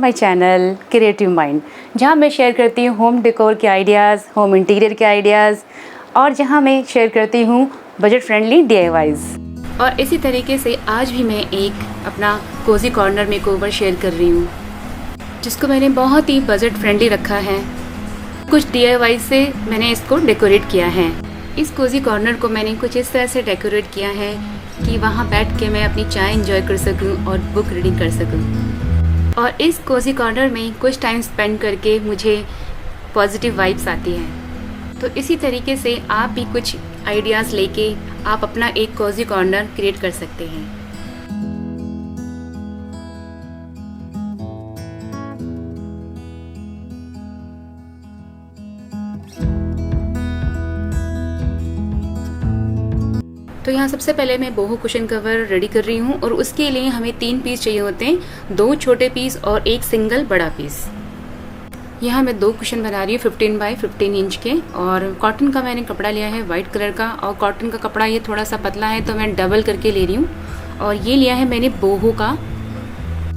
My channel creative mind, जहां मैं share करती हूं होम डेकोर के आइडियाज़, होम इंटीरियर के आइडियाज़ और जहां मैं शेयर करती हूं बजट फ्रेंडली DIYs। और इसी तरीके से आज भी मैं एक अपना कोजी कॉर्नर मेकओवर शेयर कर रही हूं, जिसको मैंने बहुत ही बजट फ्रेंडली रखा है। कुछ DIY से मैंने इसको डेकोरेट किया है। इस कोजी कॉर्नर को मैंने कुछ इस तरह से डेकोरेट किया है कि वहाँ बैठ के मैं अपनी चाय एंजॉय कर सकूँ और बुक रीडिंग कर सकूँ। और इस कोजी कॉर्नर में कुछ टाइम स्पेंड करके मुझे पॉजिटिव वाइब्स आती हैं। तो इसी तरीके से आप भी कुछ आइडियाज़ लेके आप अपना एक कोजी कॉर्नर क्रिएट कर सकते हैं। तो यहाँ सबसे पहले मैं बोहो कुशन कवर रेडी कर रही हूँ और उसके लिए हमें 3 पीस चाहिए होते हैं, 2 छोटे पीस और एक सिंगल बड़ा पीस। यहाँ मैं 2 कुशन बना रही हूँ 15 बाय 15 इंच के, और कॉटन का मैंने कपड़ा लिया है वाइट कलर का, और कॉटन का कपड़ा ये थोड़ा सा पतला है तो मैं डबल करके ले रही हूँ। और ये लिया है मैंने बोहो का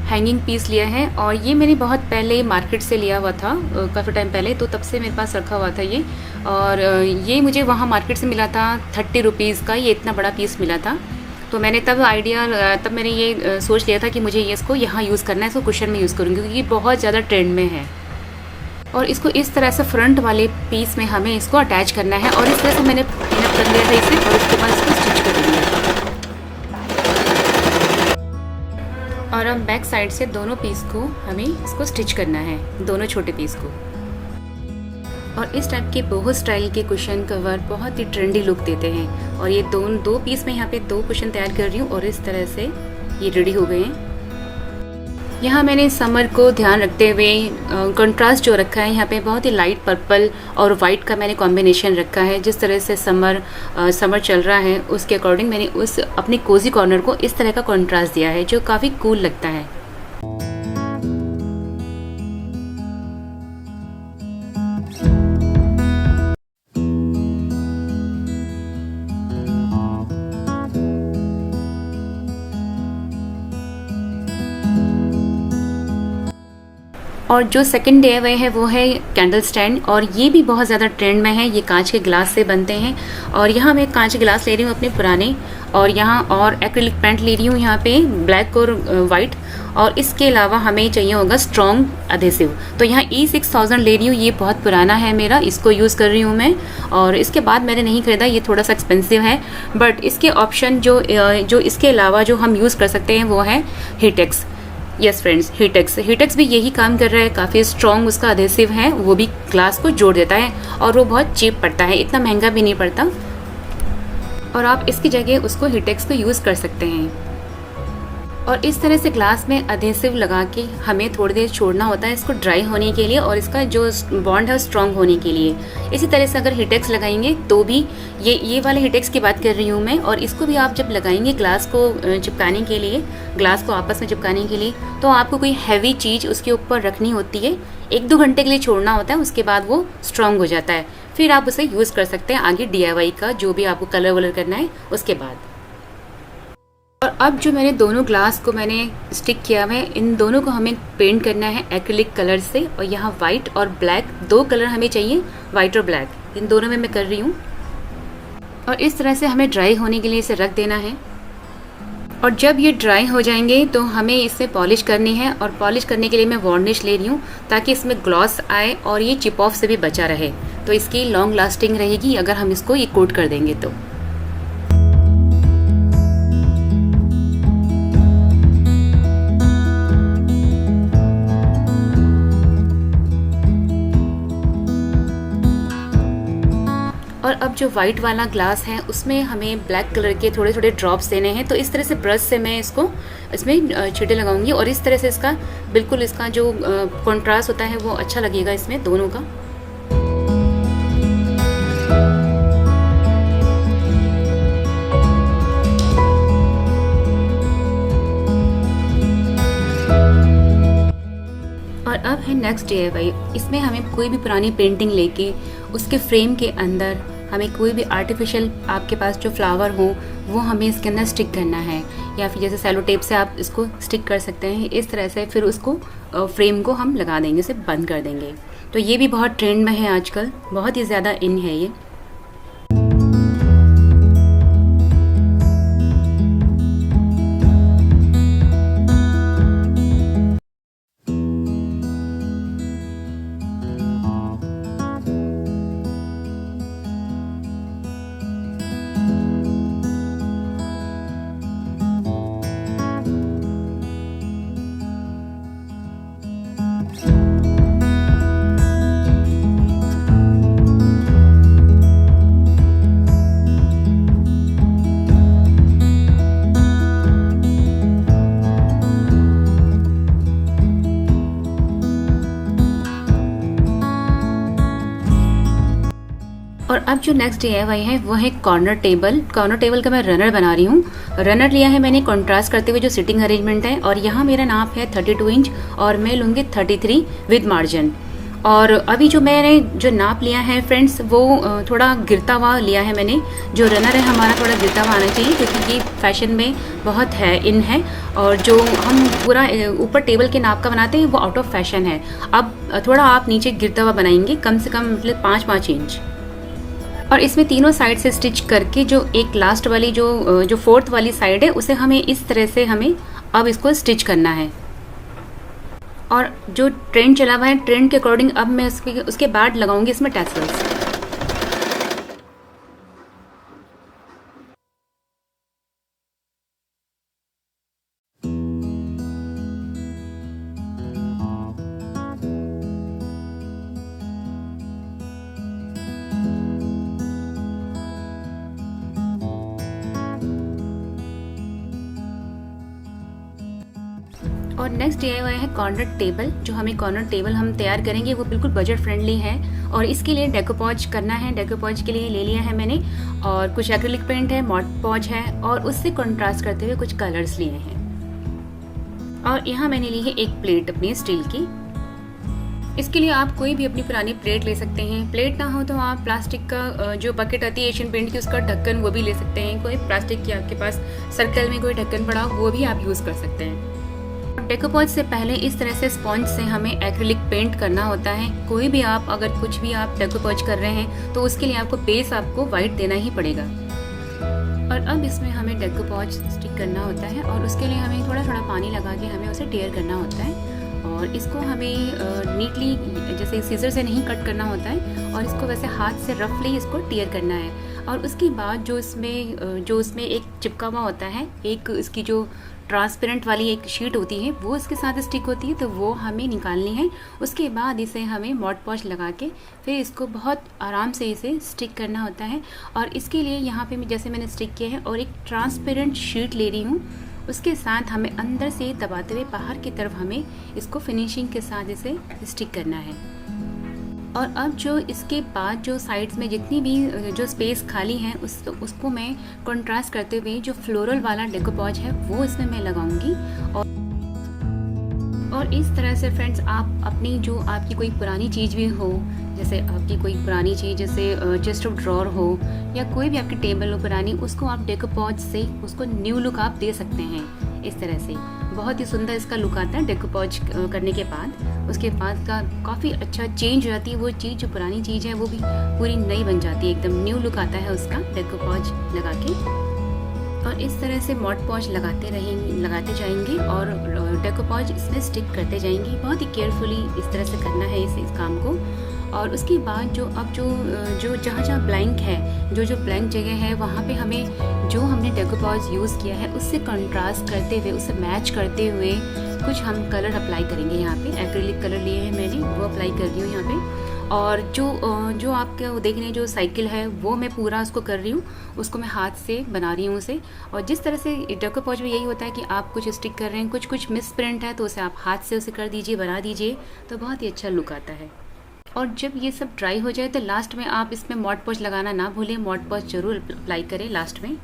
हैंगिंग पीस लिया है, और ये मैंने बहुत पहले मार्केट से लिया हुआ था, काफ़ी टाइम पहले, तो तब से मेरे पास रखा हुआ था ये। और ये मुझे वहाँ मार्केट से मिला था 30 रुपीज़ का, ये इतना बड़ा पीस मिला था। तो मैंने तब मैंने ये सोच लिया था कि मुझे ये इसको यहाँ यूज़ करना है, इसको कुशन में यूज़ करूँगी क्योंकि ये बहुत ज़्यादा ट्रेंड में है। और इसको इस तरह से फ्रंट वाले पीस में हमें इसको अटैच करना है, और इस तरह से मैंने पिनअप कर लिया था इसे, और उसके बाद इसको स्टिच कर दिया। और अब बैक साइड से दोनों पीस को हमें इसको स्टिच करना है, दोनों छोटे पीस को। और इस टाइप के बोहो स्टाइल के कुशन कवर बहुत ही ट्रेंडी लुक देते हैं। और ये दो पीस में यहाँ पे 2 कुशन तैयार कर रही हूँ, और इस तरह से ये रेडी हो गए हैं। यहाँ मैंने समर को ध्यान रखते हुए कंट्रास्ट जो रखा है, यहाँ पे बहुत ही लाइट पर्पल और वाइट का मैंने कॉम्बिनेशन रखा है। जिस तरह से समर चल रहा है उसके अकॉर्डिंग मैंने उस अपने कोजी कॉर्नर को इस तरह का कंट्रास्ट दिया है, जो काफ़ी कूल लगता है। और जो सेकंड DIY है वो है कैंडल स्टैंड, और ये भी बहुत ज़्यादा ट्रेंड में है। ये कांच के ग्लास से बनते हैं, और यहाँ मैं कांच के ग्लास ले रही हूँ अपने पुराने, और यहाँ और एक्रिलिक पेंट ले रही हूँ यहाँ पे ब्लैक और वाइट। और इसके अलावा हमें चाहिए होगा स्ट्रॉन्ग अधेसिव, तो यहाँ E6000 ले रही हूँ, ये बहुत पुराना है मेरा, इसको यूज़ कर रही हूँ मैं। और इसके बाद मैंने नहीं खरीदा, ये थोड़ा सा एक्सपेंसिव है, बट इसके ऑप्शन जो इसके अलावा जो हम यूज़ कर सकते हैं वो है हीटेक्स। यस फ्रेंड्स, हीटेक्स भी यही काम कर रहा है। काफ़ी स्ट्रॉन्ग उसका अधेसिव है, वो भी ग्लास को जोड़ देता है, और वो बहुत चीप पड़ता है, इतना महंगा भी नहीं पड़ता। और आप इसकी जगह उसको हीटेक्स को यूज़ कर सकते हैं। और इस तरह से ग्लास में अधेसिव लगा के हमें थोड़ी देर छोड़ना होता है इसको ड्राई होने के लिए, और इसका जो बॉन्ड है स्ट्रॉन्ग होने के लिए। इसी तरह से अगर हीटेक्स लगाएंगे तो भी ये वाले हीटेक्स की बात कर रही हूँ मैं, और इसको भी आप जब लगाएंगे ग्लास को चिपकाने के लिए, ग्लास को आपस में चिपकाने के लिए, तो आपको कोई हैवी चीज़ उसके ऊपर रखनी होती है, 1-2 घंटे के लिए छोड़ना होता है, उसके बाद वो स्ट्रॉन्ग हो जाता है। फिर आप उसे यूज़ कर सकते हैं आगे DIY का जो भी आपको कलर वलर करना है उसके बाद। और अब जो मैंने दोनों ग्लास को मैंने स्टिक किया है, इन दोनों को हमें पेंट करना है एक्रिलिक कलर से। और यहाँ वाइट और ब्लैक 2 कलर हमें चाहिए, वाइट और ब्लैक, इन दोनों में मैं कर रही हूँ। और इस तरह से हमें ड्राई होने के लिए इसे रख देना है। और जब ये ड्राई हो जाएंगे तो हमें इसे पॉलिश करनी है, और पॉलिश करने के लिए मैं वार्निश ले रही हूँ ताकि इसमें ग्लॉस आए और ये चिप ऑफ से भी बचा रहे, तो इसकी लॉन्ग लास्टिंग रहेगी अगर हम इसको ये कोट कर देंगे तो। और अब जो वाइट वाला ग्लास है उसमें हमें ब्लैक कलर के थोड़े थोड़े ड्रॉप्स देने हैं, तो इस तरह से ब्रश से मैं इसमें छींटे लगाऊंगी, और इस तरह से इसका बिल्कुल इसका जो कंट्रास्ट होता है वो अच्छा लगेगा इसमें दोनों का। और अब है नेक्स्ट DIY। इसमें हमें कोई भी पुरानी पेंटिंग लेके उसके फ्रेम के अंदर हमें कोई भी आर्टिफिशियल आपके पास जो फ्लावर हो वो हमें इसके अंदर स्टिक करना है। या फिर जैसे सेलो टेप से आप इसको स्टिक कर सकते हैं। इस तरह से फिर उसको फ्रेम को हम लगा देंगे, इसे बंद कर देंगे। तो ये भी बहुत ट्रेंड में है आजकल, बहुत ही ज़्यादा इन है ये। और अब जो नेक्स्ट DIY है वो है कॉर्नर टेबल। कॉर्नर टेबल का मैं रनर बना रही हूँ। रनर लिया है मैंने कंट्रास्ट करते हुए जो सिटिंग अरेंजमेंट है, और यहाँ मेरा नाप है 32 इंच और मैं लूँगी 33 विद मार्जिन। और अभी जो मैंने जो नाप लिया है फ्रेंड्स, वो थोड़ा गिरता हुआ लिया है मैंने। जो रनर है हमारा थोड़ा गिरता हुआ आना चाहिए, क्योंकि ये फैशन में बहुत है, इन है। और जो हम पूरा ऊपर टेबल के नाप का बनाते हैं वो आउट ऑफ फैशन है। अब थोड़ा आप नीचे गिरता हुआ बनाएंगे, कम से कम मतलब 5-5 इंच। और इसमें तीनों साइड से स्टिच करके जो एक लास्ट वाली जो फोर्थ वाली साइड है, उसे हमें इस तरह से हमें अब इसको स्टिच करना है। और जो ट्रेंड चला हुआ है, ट्रेंड के अकॉर्डिंग अब मैं उसके बाद लगाऊंगी इसमें टैसल्स। और नेक्स्ट DIY है कॉर्नर टेबल। जो हमें कॉर्नर टेबल हम तैयार करेंगे वो बिल्कुल बजट फ्रेंडली है, और इसके लिए डेकोपॉज करना है। डेकोपॉज के लिए ले लिया है मैंने, और कुछ एक्रिलिक पेंट है, मॉड पॉज है, और उससे कंट्रास्ट करते हुए कुछ कलर्स लिए हैं। और यहाँ मैंने ली है एक प्लेट अपनी स्टील की। इसके लिए आप कोई भी अपनी पुरानी प्लेट ले सकते हैं। प्लेट ना हो तो आप प्लास्टिक का जो बकेट आती है एशियन पेंट की, उसका ढक्कन वो भी ले सकते हैं। कोई प्लास्टिक की आपके पास सर्कल में कोई ढक्कन पड़ा हो, वो भी आप यूज़ कर सकते हैं। डेकोपॉज से पहले इस तरह से स्पॉन्ज से हमें एक्रिलिक पेंट करना होता है। कोई भी आप अगर कुछ भी आप डेकोपॉज कर रहे हैं तो उसके लिए आपको बेस आपको वाइट देना ही पड़ेगा। और अब इसमें हमें डेकोपॉज स्टिक करना होता है, और उसके लिए हमें थोड़ा थोड़ा पानी लगा के हमें उसे टेयर करना होता है। और इसको हमें नीटली जैसे सीजर से नहीं कट करना होता है, और इसको वैसे हाथ से रफली इसको टेयर करना है। और उसके बाद जो इसमें एक चिपका हुआ होता है, एक इसकी जो ट्रांसपेरेंट वाली एक शीट होती है वो इसके साथ स्टिक होती है, तो वो हमें निकालनी है। उसके बाद इसे हमें मॉड पॉज लगा के फिर इसको बहुत आराम से इसे स्टिक करना होता है। और इसके लिए यहाँ पे जैसे मैंने स्टिक किया है, और एक ट्रांसपेरेंट शीट ले रही हूँ, उसके साथ हमें अंदर से दबाते हुए बाहर की तरफ हमें इसको फिनिशिंग के साथ इसे स्टिक करना है। और अब जो इसके बाद जो साइड्स में जितनी भी जो स्पेस खाली है उसको मैं कंट्रास्ट करते हुए जो फ्लोरल वाला डेकोपॉज है वो इसमें मैं लगाऊंगी। और इस तरह से फ्रेंड्स आप अपनी जो आपकी कोई पुरानी चीज़ भी हो, जैसे आपकी कोई पुरानी चीज़ जैसे चेस्ट ऑफ ड्रॉर हो या कोई भी आपकी टेबल हो पुरानी, उसको आप डेकोपॉज से उसको न्यू लुक आप दे सकते हैं। इस तरह से बहुत ही सुंदर इसका लुक आता है डेकोपॉज करने के बाद। उसके बाद का काफ़ी अच्छा चेंज हो जाती है वो चीज़, जो पुरानी चीज़ है वो भी पूरी नई बन जाती है, एकदम न्यू लुक आता है उसका डेकोपॉज लगा के। और इस तरह से मॉड पॉज लगाते जाएंगे और डेकोपॉज इसमें स्टिक करते जाएंगे। बहुत ही केयरफुली इस तरह से करना है इस काम को। और उसके बाद जो जहाँ ब्लैंक है, जो ब्लैंक जगह है, वहाँ पे हमें जो हमने डेकोपॉज यूज़ किया है उससे कंट्रास्ट करते हुए, उससे मैच करते हुए कुछ हम कलर अप्लाई करेंगे। यहाँ पे एक्रिलिक कलर लिए हैं मैंने, वो अप्लाई कर रही हूँ यहाँ पे। और जो आपके देखने जो साइकिल है वो मैं पूरा उसको कर रही हूँ, उसको मैं हाथ से बना रही हूँ उसे। और जिस तरह से डेकोपॉज में यही होता है कि आप कुछ स्टिक कर रहे हैं, कुछ मिस प्रिंट है, तो उसे आप हाथ से उसे कर दीजिए, बना दीजिए, तो बहुत ही अच्छा लुक आता है। और जब ये सब ड्राई हो जाए तो लास्ट में आप इसमें मॉड पॉज लगाना ना भूलें, मॉड पॉज जरूर अप्लाई करें लास्ट में।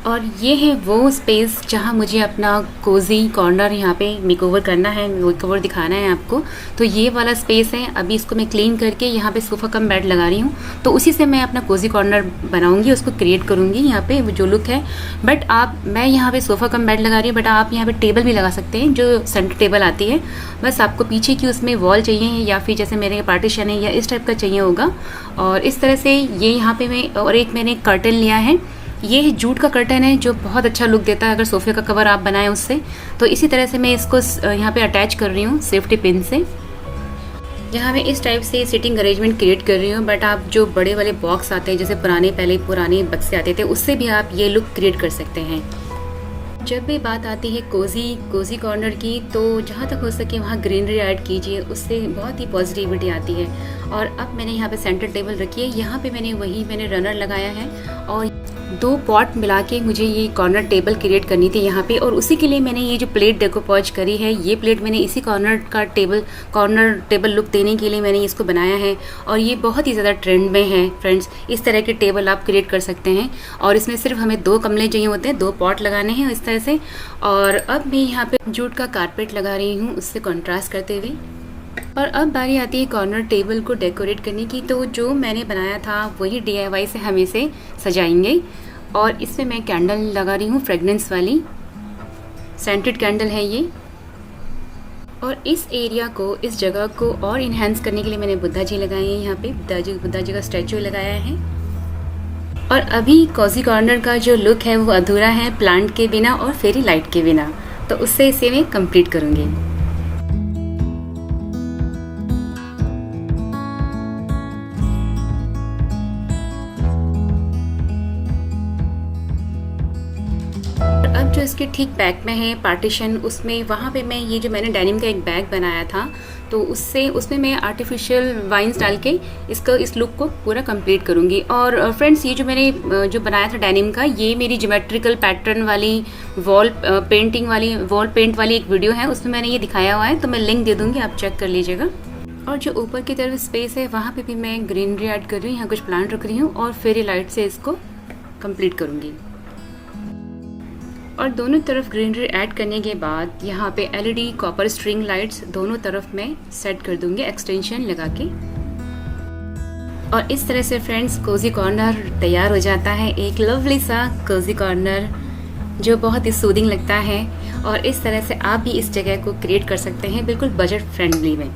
और ये है वो स्पेस जहाँ मुझे अपना कोज़ी कॉर्नर यहाँ पे मेकओवर करना है, मेकओवर दिखाना है आपको। तो ये वाला स्पेस है, अभी इसको मैं क्लीन करके यहाँ पे सोफ़ा कम बेड लगा रही हूँ, तो उसी से मैं अपना कोज़ी कॉर्नर बनाऊँगी, उसको क्रिएट करूँगी यहाँ पे जो लुक है। बट मैं यहाँ पे सोफ़ा कम बेड लगा रही हूँ, बट आप यहाँ पे टेबल भी लगा सकते हैं, जो सेंटर टेबल आती है। बस आपको पीछे की उसमें वॉल चाहिए या फिर जैसे मेरे पार्टीशन है या इस टाइप का चाहिए होगा। और इस तरह से ये यहाँ पे मैं और एक मैंने कर्टन लिया है, ये जूट का कर्टन है जो बहुत अच्छा लुक देता है अगर सोफ़े का कवर आप बनाएं उससे। तो इसी तरह से मैं इसको यहाँ पे अटैच कर रही हूँ सेफ्टी पिन से, जहाँ मैं इस टाइप से सिटिंग अरेंजमेंट क्रिएट कर रही हूँ। बट आप जो बड़े वाले बॉक्स आते हैं, जैसे पहले पुराने बक्से आते थे, उससे भी आप ये लुक क्रिएट कर सकते हैं। जब भी बात आती है कोज़ी कॉर्नर की, तो जहाँ तक हो सके वहाँ ग्रीनरी ऐड कीजिए, उससे बहुत ही पॉजिटिविटी आती है। और अब मैंने यहाँ पे सेंटर टेबल रखी है, यहाँ पे मैंने रनर लगाया है और 2 पॉट मिला के मुझे ये कॉर्नर टेबल क्रिएट करनी थी यहाँ पे। और उसी के लिए मैंने ये जो प्लेट डेकोपॉज करी है, ये प्लेट मैंने इसी कॉर्नर टेबल लुक देने के लिए मैंने इसको बनाया है। और ये बहुत ही ज़्यादा ट्रेंड में है फ्रेंड्स, इस तरह के टेबल आप क्रिएट कर सकते हैं। और इसमें सिर्फ हमें 2 गमले चाहिए होते हैं, 2 पॉट लगाने हैं इस तरह से। और अब मैं यहाँ पे जूट का कारपेट लगा रही हूँ उससे कॉन्ट्रास्ट करते हुए। और अब बारी आती है कॉर्नर टेबल को डेकोरेट करने की। तो जो मैंने बनाया था वही DIY से हम इसे सजाएंगे। और इसमें मैं कैंडल लगा रही हूँ, फ्रेगनेंस वाली सेंटेड कैंडल है ये। और इस एरिया को, इस जगह को और इन्हेंस करने के लिए मैंने बुद्धा जी लगाए हैं, यहाँ पे बुद्धा जी का स्टैचू लगाया है। और अभी कोज़ी कॉर्नर का जो लुक है वो अधूरा है प्लांट के बिना और फेरी लाइट के बिना, तो उससे इसे मैं कंप्लीट करूँगी। अब जो इसके ठीक बैक में है पार्टीशन, उसमें वहाँ पे मैं ये जो मैंने डेनिम का एक बैग बनाया था, तो उसमें मैं आर्टिफिशियल वाइन्स डाल के इस लुक को पूरा कंप्लीट करूँगी। और फ्रेंड्स, ये जो मैंने जो बनाया था डेनिम का, ये मेरी ज्योमेट्रिकल पैटर्न वाली वॉल पेंट वाली एक वीडियो है, उसमें मैंने ये दिखाया हुआ है, तो मैं लिंक दे दूँगी, आप चेक कर लीजिएगा। और जो ऊपर की तरफ स्पेस है वहाँ पे भी मैं ग्रीनरी ऐड कर रही हूँ, यहाँ कुछ प्लांट रख रही हूँ और फेरी लाइट से इसको कंप्लीट करूँगी। और दोनों तरफ ग्रीनरी ऐड करने के बाद यहाँ पे LED कॉपर स्ट्रिंग लाइट्स दोनों तरफ मैं सेट कर दूंगी एक्सटेंशन लगा के। और इस तरह से फ्रेंड्स कोज़ी कॉर्नर तैयार हो जाता है, एक लवली सा कोज़ी कॉर्नर जो बहुत ही सूदिंग लगता है। और इस तरह से आप भी इस जगह को क्रिएट कर सकते हैं बिल्कुल बजट फ्रेंडली में।